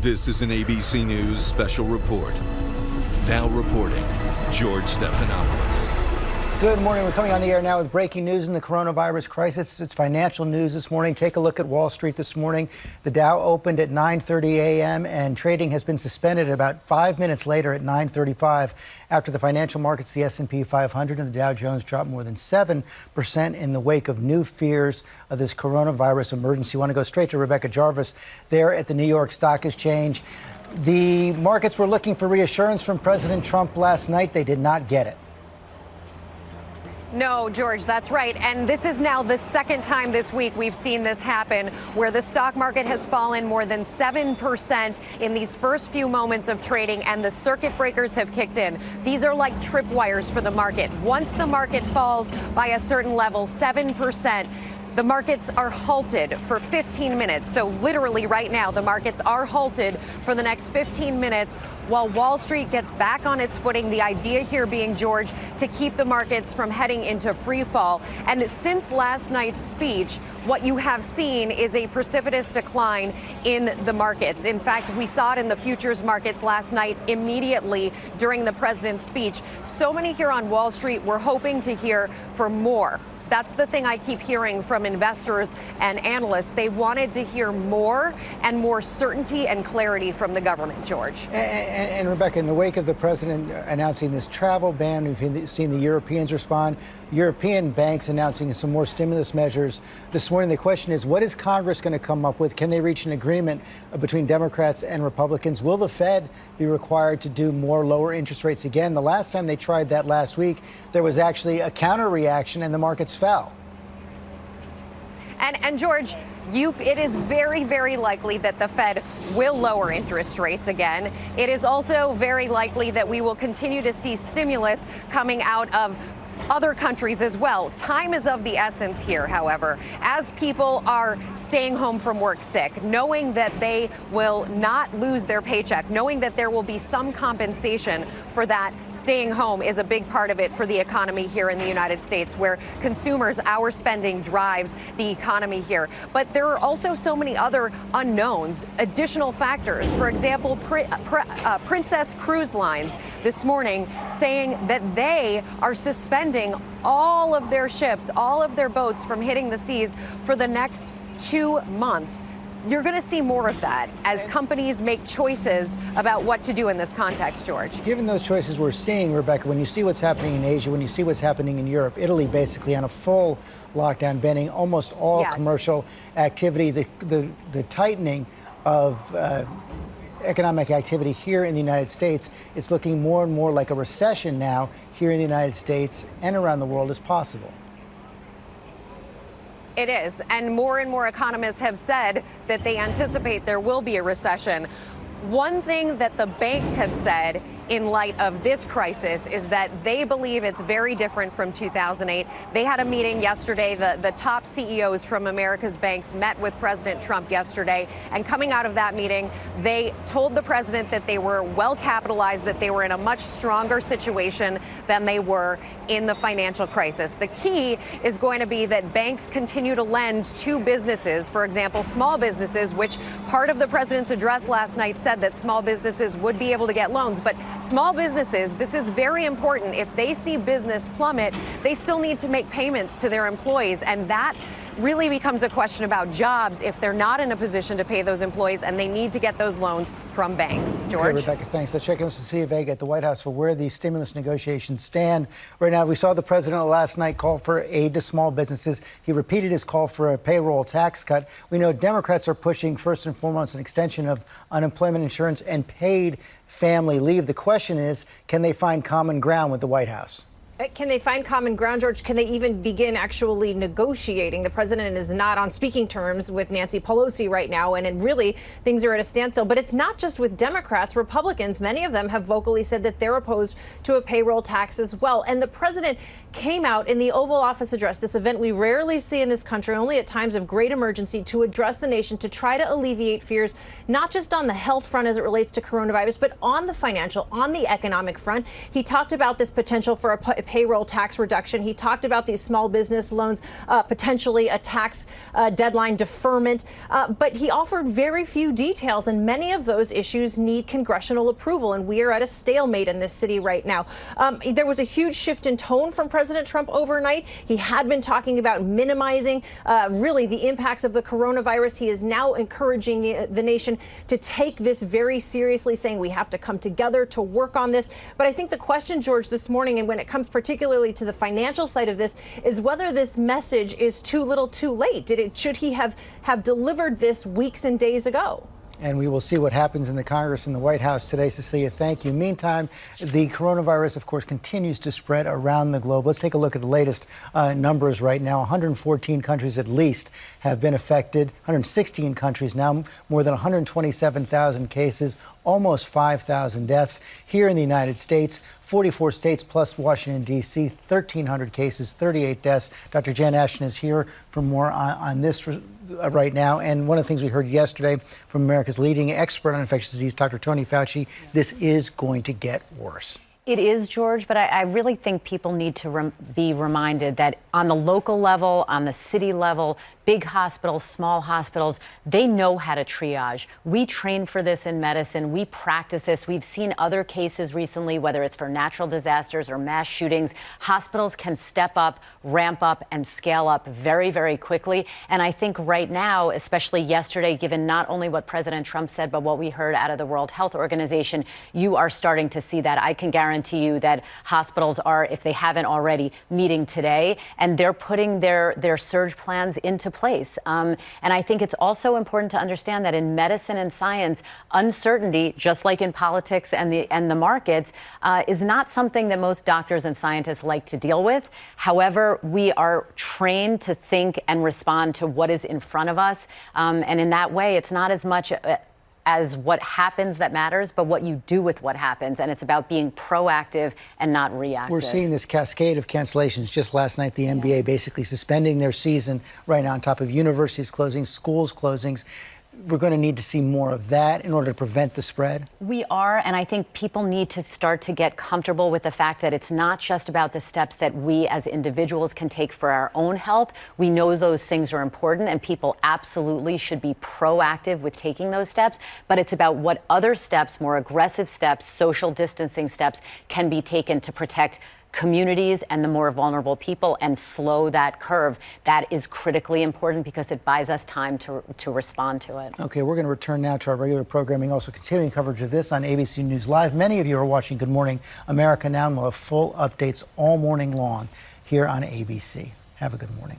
This is an ABC News special report. Now reporting, George Stephanopoulos. Good morning. We're coming on the air now with breaking news in the coronavirus crisis. It's financial news this morning. Take a look at Wall Street this morning. The Dow opened at 9:30 a.m. and trading has been suspended about 5 minutes later at 9:35. After the financial markets, the S&P 500 and the Dow Jones dropped more than 7% in the wake of new fears of this coronavirus emergency. I want to go straight to Rebecca Jarvis there at the New York Stock Exchange. The markets were looking for reassurance from President Trump last night. They did not get it. No, George, that's right. And this is now the second time this week we've seen this happen, where the stock market has fallen more than 7% in these first few moments of trading, and the circuit breakers have kicked in. These are like tripwires for the market. Once the market falls by a certain level, 7%, the markets are halted for 15 minutes. So literally right now, the markets are halted for the next 15 minutes while Wall Street gets back on its footing. The idea here being, George, to keep the markets from heading into free fall. And since last night's speech, what you have seen is a precipitous decline in the markets. In fact, we saw it in the futures markets last night immediately during the president's speech. So many here on Wall Street were hoping to hear for more. That's the thing I keep hearing from investors and analysts. They wanted to hear more and more certainty and clarity from the government, George. And Rebecca, in the wake of the president announcing this travel ban, we've seen the Europeans respond. European banks announcing some more stimulus measures this morning. The question is, what is Congress going to come up with? Can they reach an agreement between Democrats and Republicans? Will the Fed be required to do more lower interest rates again? The last time they tried that last week, there was actually a counter reaction and the markets fell. And George, it is very, very likely that the Fed will lower interest rates again. It is also very likely that we will continue to see stimulus coming out of other countries as well. Time is of the essence here, however, as people are staying home from work sick, knowing that they will not lose their paycheck, knowing that there will be some compensation for that. Staying home is a big part of it for the economy here in the United States, where consumers, our spending drives the economy here. But there are also so many other unknowns, additional factors. For example, Princess Cruise Lines this morning saying that they are suspending all of their ships, all of their boats from hitting the seas for the next 2 months. You're going to see more of that as companies make choices about what to do in this context, George. Given those choices we're seeing, Rebecca, when you see what's happening in Asia, when you see what's happening in Europe, Italy basically on a full lockdown, banning almost all commercial activity, the tightening of economic activity here in the United States, it's looking more and more like a recession now here in the United States and around the world is possible. It is. And more economists have said that they anticipate there will be a recession. One thing that the banks have said in light of this crisis is that they believe it's very different from 2008. They had a meeting yesterday. The top CEOs from America's banks met with President Trump yesterday. And coming out of that meeting, they told the president that they were well capitalized, that they were in a much stronger situation than they were in the financial crisis. The key is going to be that banks continue to lend to businesses, for example, small businesses, which part of the president's address last night said that small businesses would be able to get loans. But small businesses, this is very important. If they see business plummet, they still need to make payments to their employees. And that really becomes a question about jobs if they're not in a position to pay those employees and they need to get those loans from banks. George? Okay, Rebecca, thanks. Let's check in with Cecilia Vega at the White House for where these stimulus negotiations stand right now. We saw the president last night call for aid to small businesses. He repeated his call for a payroll tax cut. We know Democrats are pushing, first and foremost, an extension of unemployment insurance and paid family leave. The question is, can they find common ground with the White House? Can they find common ground, George? Can they even begin actually negotiating? The president is not on speaking terms with Nancy Pelosi right now, and really things are at a standstill. But it's not just with Democrats. Republicans, many of them have vocally said that they're opposed to a payroll tax as well. And the president came out in the Oval Office address, this event we rarely see in this country, only at times of great emergency, to address the nation, to try to alleviate fears, not just on the health front as it relates to coronavirus, but on the financial, on the economic front. He talked about this potential for a payroll tax reduction. He talked about these small business loans, potentially a tax deadline deferment, but he offered very few details, and many of those issues need congressional approval, and we are at a stalemate in this city right now. There was a huge shift in tone from President Trump overnight. He had been talking about minimizing really the impacts of the coronavirus. He is now encouraging the nation to take this very seriously, saying we have to come together to work on this. But I think the question, George, this morning, and when it comes particularly to the financial side of this, is whether this message is too little too late. Should he have delivered this weeks and days ago? And we will see what happens in the Congress and the White House today. Cecilia, thank you. Meantime, the coronavirus, of course, continues to spread around the globe. Let's take a look at the latest numbers right now. 114 countries at least have been affected. 116 countries now, more than 127,000 cases, almost 5,000 deaths. Here in the United States, 44 states plus Washington, D.C., 1,300 cases, 38 deaths. Dr. Jen Ashton is here for more on this right now. And one of the things we heard yesterday from America's leading expert on infectious disease, Dr. Tony Fauci, this is going to get worse. It is, George, but I really think people need to be reminded that on the local level, on the city level, big hospitals, small hospitals, they know how to triage. We train for this in medicine. We practice this. We've seen other cases recently, whether it's for natural disasters or mass shootings. Hospitals can step up, ramp up, and scale up very, very quickly. And I think right now, especially yesterday, given not only what President Trump said, but what we heard out of the World Health Organization, you are starting to see that. I can guarantee you that hospitals are, if they haven't already, meeting today, and they're putting their surge plans into place. And I think it's also important to understand that in medicine and science, uncertainty, just like in politics and the markets, is not something that most doctors and scientists like to deal with. However, we are trained to think and respond to what is in front of us. And in that way, it's not as much as what happens that matters, but what you do with what happens. And it's about being proactive and not reactive. We're seeing this cascade of cancellations. Just last night, the NBA basically suspending their season right now on top of universities closing, schools closings. We're going to need to see more of that in order to prevent the spread. We are, and I think people need to start to get comfortable with the fact that it's not just about the steps that we as individuals can take for our own health. We know those things are important, and people absolutely should be proactive with taking those steps, but it's about what other steps, more aggressive steps, social distancing steps, can be taken to protect communities and the more vulnerable people and slow that curve. That is critically important because it buys us time to respond to it. Okay, we're going to return now to our regular programming, also continuing coverage of this on ABC News Live. Many of you are watching Good Morning America now, and we'll have full updates all morning long here on ABC. Have a good morning.